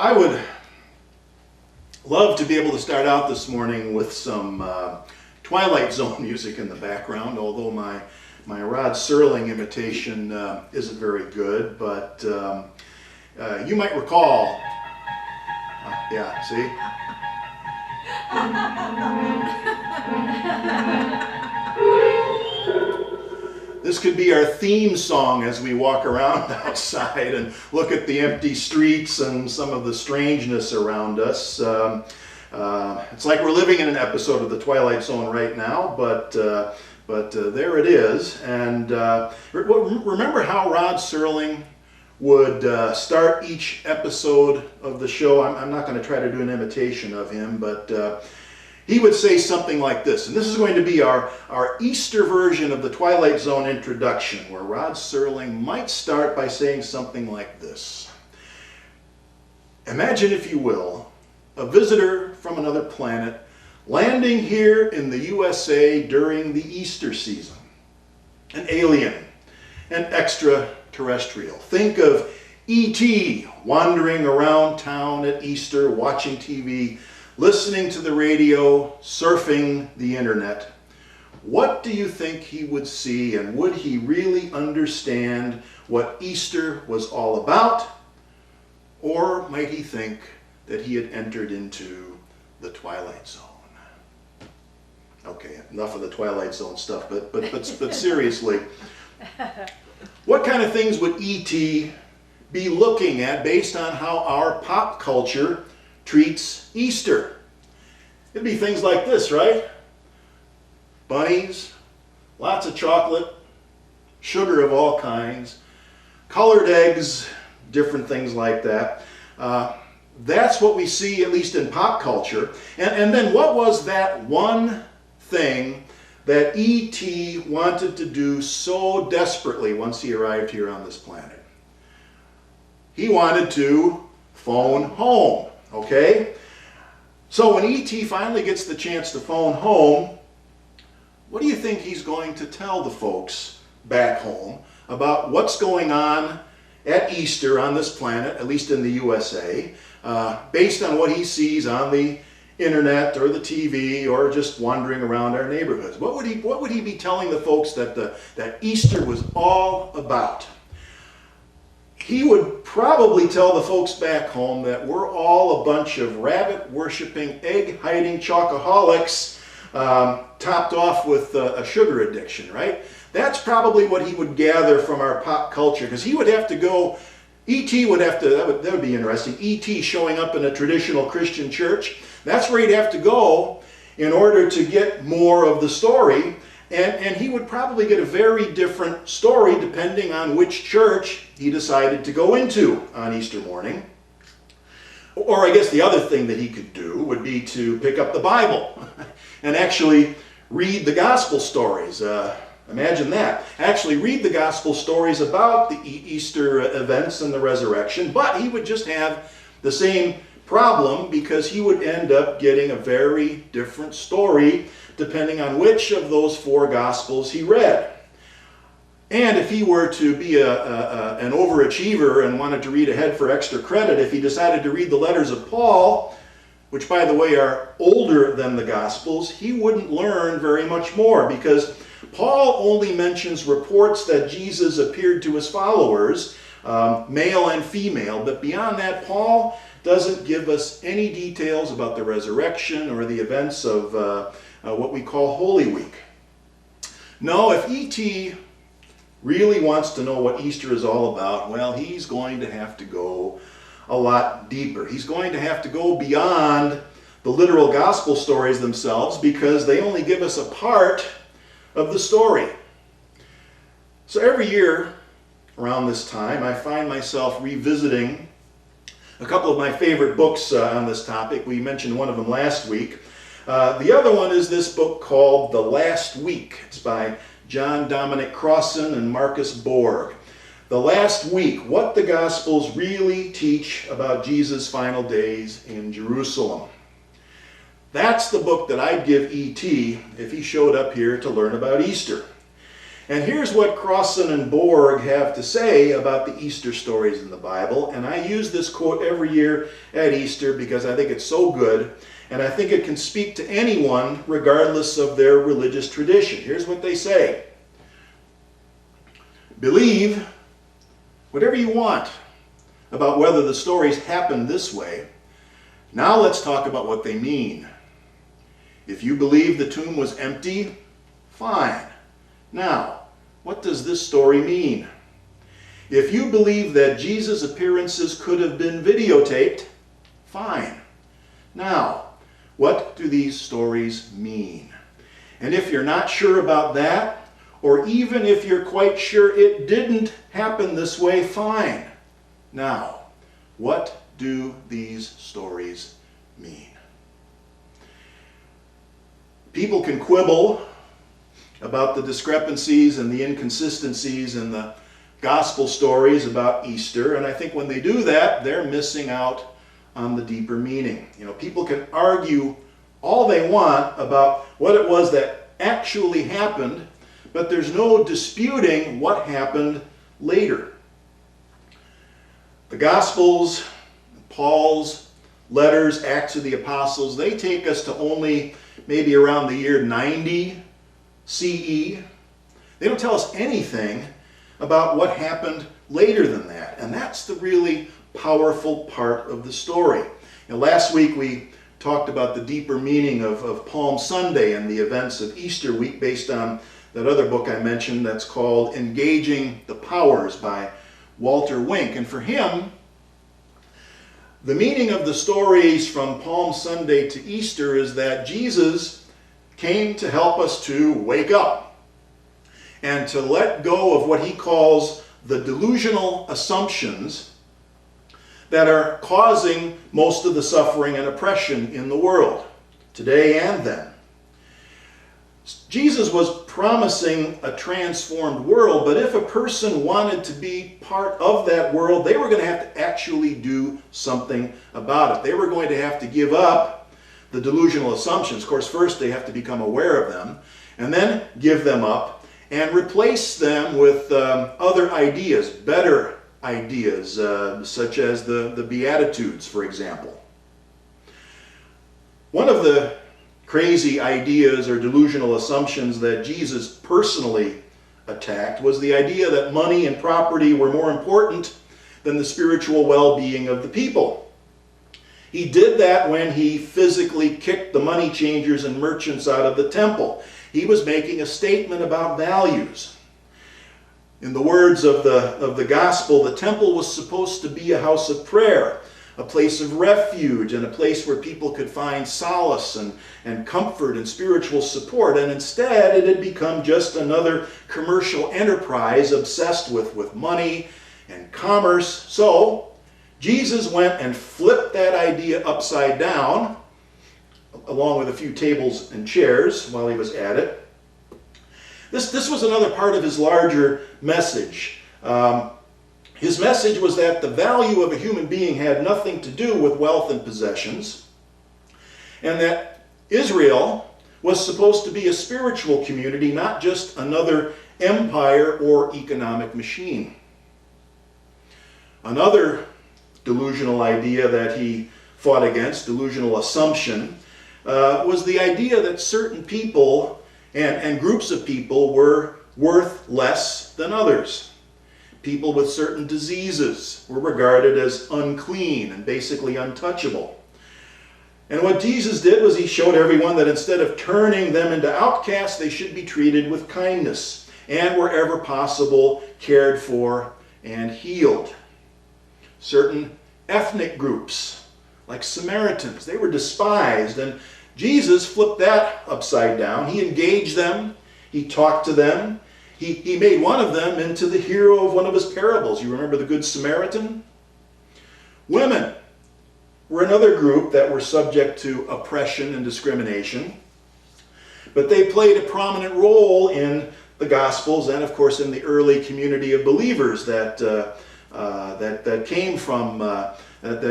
I would love to be able to start out this morning with some Twilight Zone music in the background, although my Rod Serling imitation isn't very good, but you might recall, yeah, see? This could be our theme song as we walk around outside and look at the empty streets and some of the strangeness around us. It's like we're living in an episode of the Twilight Zone right now, but there it is. And remember how Rod Serling would start each episode of the show? I'm not going to try to do an imitation of him, but he would say something like this, and this is going to be our Easter version of the Twilight Zone introduction, where Rod Serling might start by saying something like this. Imagine, if you will, a visitor from another planet landing here in the USA during the Easter season. An alien, an extraterrestrial. Think of E.T. wandering around town at Easter, watching TV, listening to the radio, surfing the internet. What do you think he would see, and would he really understand what Easter was all about? Or might he think that he had entered into the Twilight Zone? Okay, enough of the Twilight Zone stuff, but seriously, what kind of things would E.T. be looking at based on how our pop culture treats Easter? It'd be things like this, right? Bunnies, lots of chocolate, sugar of all kinds, colored eggs, different things like that. That's what we see, at least in pop culture. And then what was that one thing that E.T. wanted to do so desperately once he arrived here on this planet? He wanted to phone home. Okay? So when E.T. finally gets the chance to phone home, what do you think he's going to tell the folks back home about what's going on at Easter on this planet, at least in the USA, based on what he sees on the internet or the TV or just wandering around our neighborhoods? What would he be telling the folks that Easter was all about? He would probably tell the folks back home that we're all a bunch of rabbit-worshipping, egg-hiding chocoholics topped off with a sugar addiction, right? That's probably what he would gather from our pop culture, because he would have to go, E.T. would have to, that would be interesting, E.T. showing up in a traditional Christian church. That's where he'd have to go in order to get more of the story. And he would probably get a very different story depending on which church he decided to go into on Easter morning. Or I guess the other thing that he could do would be to pick up the Bible and actually read the gospel stories. Imagine that. Actually read the gospel stories about the Easter events and the resurrection, but he would just have the same problem, because he would end up getting a very different story depending on which of those four Gospels he read. And if he were to be an overachiever and wanted to read ahead for extra credit, if he decided to read the letters of Paul, which by the way are older than the Gospels, he wouldn't learn very much more, because Paul only mentions reports that Jesus appeared to his followers, male and female, but beyond that, Paul doesn't give us any details about the resurrection or the events of what we call Holy Week. No, if E.T. really wants to know what Easter is all about, well, he's going to have to go a lot deeper. He's going to have to go beyond the literal gospel stories themselves, because they only give us a part of the story. So every year around this time, I find myself revisiting a couple of my favorite books on this topic. We mentioned one of them last week. The other one is this book called The Last Week. It's by John Dominic Crossan and Marcus Borg. The Last Week, What the Gospels Really Teach About Jesus' Final Days in Jerusalem. That's the book that I'd give E.T. if he showed up here to learn about Easter. And here's what Crossan and Borg have to say about the Easter stories in the Bible. And I use this quote every year at Easter because I think it's so good. And I think it can speak to anyone regardless of their religious tradition. Here's what they say. Believe whatever you want about whether the stories happened this way. Now let's talk about what they mean. If you believe the tomb was empty, fine. Now, what does this story mean? If you believe that Jesus' appearances could have been videotaped, fine. Now, what do these stories mean? And if you're not sure about that, or even if you're quite sure it didn't happen this way, fine. Now, what do these stories mean? People can quibble about the discrepancies and the inconsistencies in the gospel stories about Easter, and I think when they do that, they're missing out on the deeper meaning. You know, people can argue all they want about what it was that actually happened, but there's no disputing what happened later. The Gospels, Paul's letters, Acts of the Apostles, they take us to only maybe around the year 90 CE. They don't tell us anything about what happened later than that. And that's the really powerful part of the story. You know, last week we talked about the deeper meaning of Palm Sunday and the events of Easter week based on that other book I mentioned that's called Engaging the Powers by Walter Wink. And for him, the meaning of the stories from Palm Sunday to Easter is that Jesus came to help us to wake up and to let go of what he calls the delusional assumptions that are causing most of the suffering and oppression in the world, today and then. Jesus was promising a transformed world, but if a person wanted to be part of that world, they were going to have to actually do something about it. They were going to have to give up the delusional assumptions. Of course, first they have to become aware of them, and then give them up and replace them with other ideas, better ideas, such as the Beatitudes, for example. One of the crazy ideas or delusional assumptions that Jesus personally attacked was the idea that money and property were more important than the spiritual well-being of the people. He did that when he physically kicked the money changers and merchants out of the temple. He was making a statement about values. In the words of the gospel, the temple was supposed to be a house of prayer, a place of refuge, and a place where people could find solace and comfort and spiritual support. And instead, it had become just another commercial enterprise obsessed with money and commerce. So, Jesus went and flipped that idea upside down, along with a few tables and chairs while he was at it. This was another part of his larger message. His message was that the value of a human being had nothing to do with wealth and possessions, and that Israel was supposed to be a spiritual community, not just another empire or economic machine. Another delusional idea that he fought against, delusional assumption, was the idea that certain people and groups of people were worth less than others. People with certain diseases were regarded as unclean and basically untouchable. And what Jesus did was he showed everyone that instead of turning them into outcasts, they should be treated with kindness and wherever possible cared for and healed. Certain ethnic groups, like Samaritans, they were despised, and Jesus flipped that upside down. He engaged them, he talked to them. He made one of them into the hero of one of his parables. You remember the Good Samaritan? Women were another group that were subject to oppression and discrimination, but they played a prominent role in the Gospels and, of course, in the early community of believers that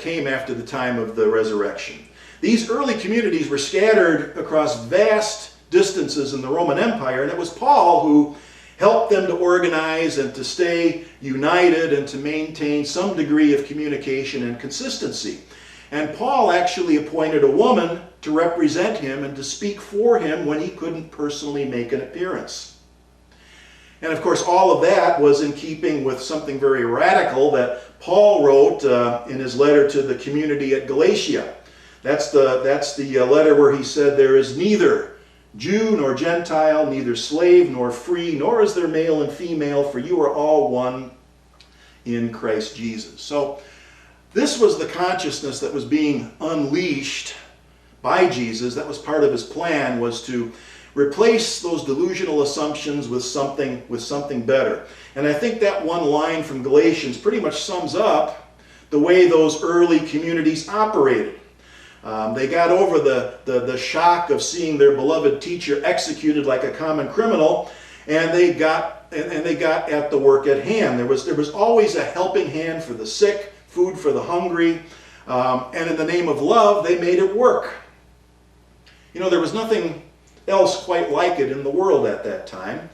came after the time of the resurrection. These early communities were scattered across vast distances in the Roman Empire, and it was Paul who help them to organize and to stay united and to maintain some degree of communication and consistency. And Paul actually appointed a woman to represent him and to speak for him when he couldn't personally make an appearance. And of course, all of that was in keeping with something very radical that Paul wrote in his letter to the community at Galatia. That's the letter where he said, "There is neither Jew nor Gentile, neither slave nor free, nor is there male and female, for you are all one in Christ Jesus." So this was the consciousness that was being unleashed by Jesus. That was part of his plan, was to replace those delusional assumptions with something better. And I think that one line from Galatians pretty much sums up the way those early communities operated. They got over the shock of seeing their beloved teacher executed like a common criminal, and they got at the work at hand. There was always a helping hand for the sick, food for the hungry, and in the name of love, they made it work. You know, there was nothing else quite like it in the world at that time.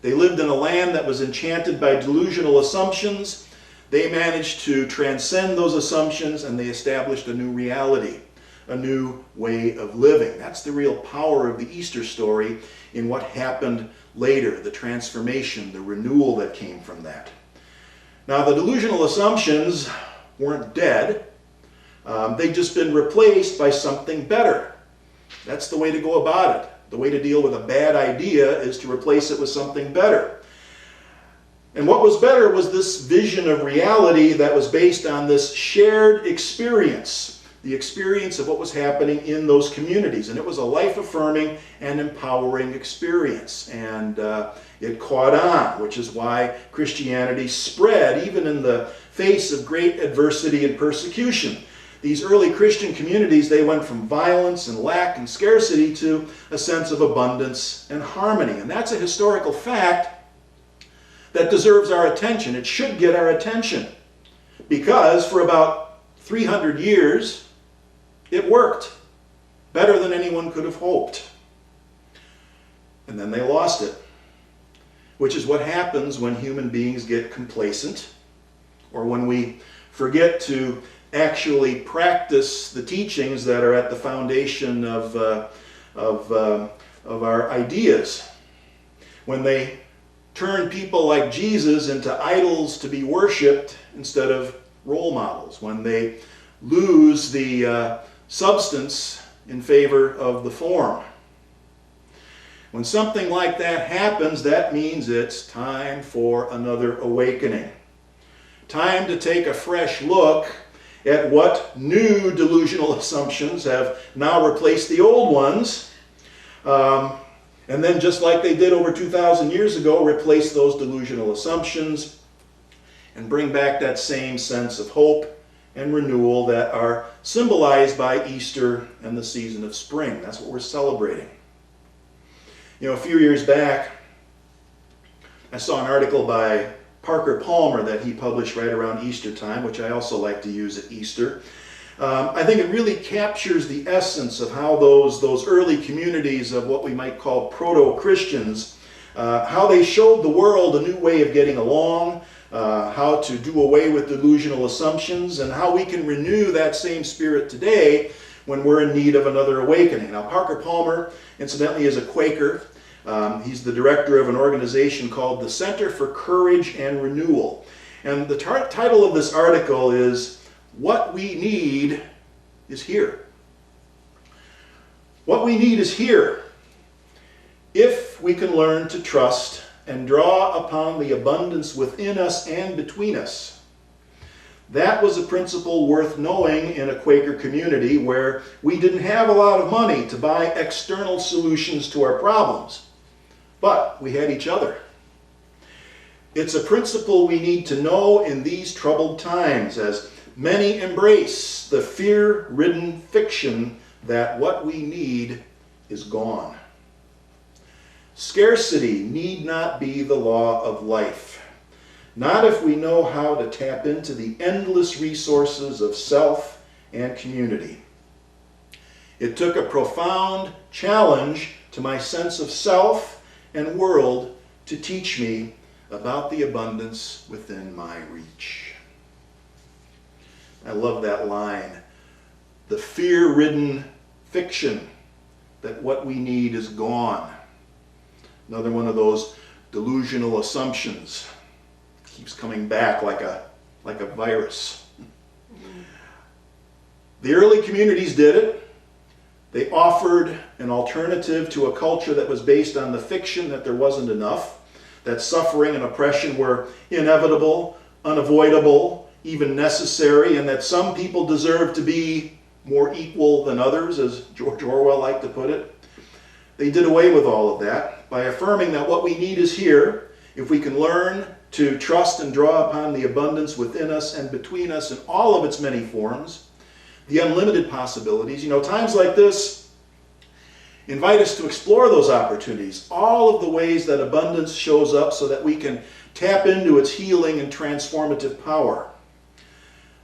They lived in a land that was enchanted by delusional assumptions. They managed to transcend those assumptions, and they established a new reality, a new way of living. That's the real power of the Easter story in what happened later, the transformation, the renewal that came from that. Now, the delusional assumptions weren't dead. They'd just been replaced by something better. That's the way to go about it. The way to deal with a bad idea is to replace it with something better. And what was better was this vision of reality that was based on this shared experience, the experience of what was happening in those communities. And it was a life-affirming and empowering experience. And it caught on, which is why Christianity spread even in the face of great adversity and persecution. These early Christian communities, they went from violence and lack and scarcity to a sense of abundance and harmony. And that's a historical fact that deserves our attention. It should get our attention, because for about 300 years, it worked better than anyone could have hoped. And then they lost it, which is what happens when human beings get complacent, or when we forget to actually practice the teachings that are at the foundation of our ideas. When they turn people like Jesus into idols to be worshipped instead of role models. When they lose the substance in favor of the form. When something like that happens, that means it's time for another awakening. Time to take a fresh look at what new delusional assumptions have now replaced the old ones. And then, just like they did over 2,000 years ago, replace those delusional assumptions and bring back that same sense of hope and renewal that are symbolized by Easter and the season of spring. That's what we're celebrating. You know, a few years back, I saw an article by Parker Palmer that he published right around Easter time, which I also like to use at Easter. I think it really captures the essence of how those early communities of what we might call proto-Christians, how they showed the world a new way of getting along, how to do away with delusional assumptions, and how we can renew that same spirit today when we're in need of another awakening. Now, Parker Palmer, incidentally, is a Quaker. He's the director of an organization called the Center for Courage and Renewal. And the title of this article is, "What We Need is Here." What we need is here, if we can learn to trust and draw upon the abundance within us and between us. That was a principle worth knowing in a Quaker community where we didn't have a lot of money to buy external solutions to our problems, but we had each other. It's a principle we need to know in these troubled times, as many embrace the fear-ridden fiction that what we need is gone. Scarcity need not be the law of life, not if we know how to tap into the endless resources of self and community. It took a profound challenge to my sense of self and world to teach me about the abundance within my reach. I love that line. The fear-ridden fiction that what we need is gone. Another one of those delusional assumptions. Keeps coming back like a virus. The early communities did it. They offered an alternative to a culture that was based on the fiction that there wasn't enough, that suffering and oppression were inevitable, unavoidable, even necessary, and that some people deserved to be more equal than others, as George Orwell liked to put it. They did away with all of that by affirming that what we need is here if we can learn to trust and draw upon the abundance within us and between us in all of its many forms, the unlimited possibilities. You know, times like this invite us to explore those opportunities, all of the ways that abundance shows up so that we can tap into its healing and transformative power.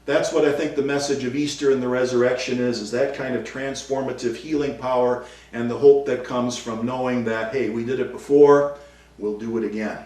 That's what I think the message of Easter and the resurrection is that kind of transformative healing power and the hope that comes from knowing that, hey, we did it before, we'll do it again.